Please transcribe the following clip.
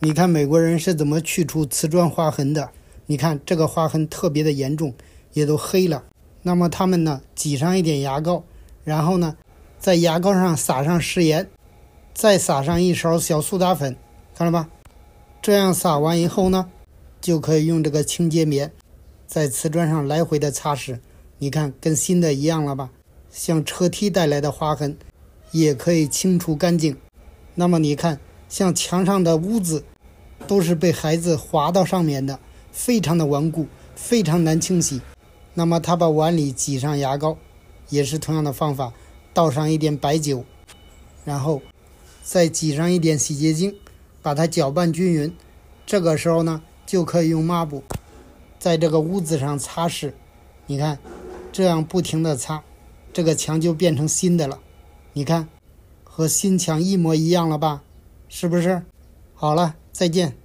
你看美国人是怎么去除瓷砖划痕的？你看这个划痕特别的严重，也都黑了。那么他们呢，挤上一点牙膏，然后呢，在牙膏上撒上食盐，再撒上一勺小苏打粉，看了吧？这样撒完以后呢，就可以用这个清洁棉在瓷砖上来回的擦拭。你看跟新的一样了吧？像车踢带来的划痕也可以清除干净。那么你看，像墙上的污渍都是被孩子划到上面的，非常的顽固，非常难清洗。那么他把碗里挤上牙膏，也是同样的方法，倒上一点白酒，然后再挤上一点洗洁精，把它搅拌均匀。这个时候呢，就可以用抹布在这个污渍上擦拭。你看，这样不停的擦，这个墙就变成新的了。你看，和新墙一模一样了吧？是不是？好了，再见。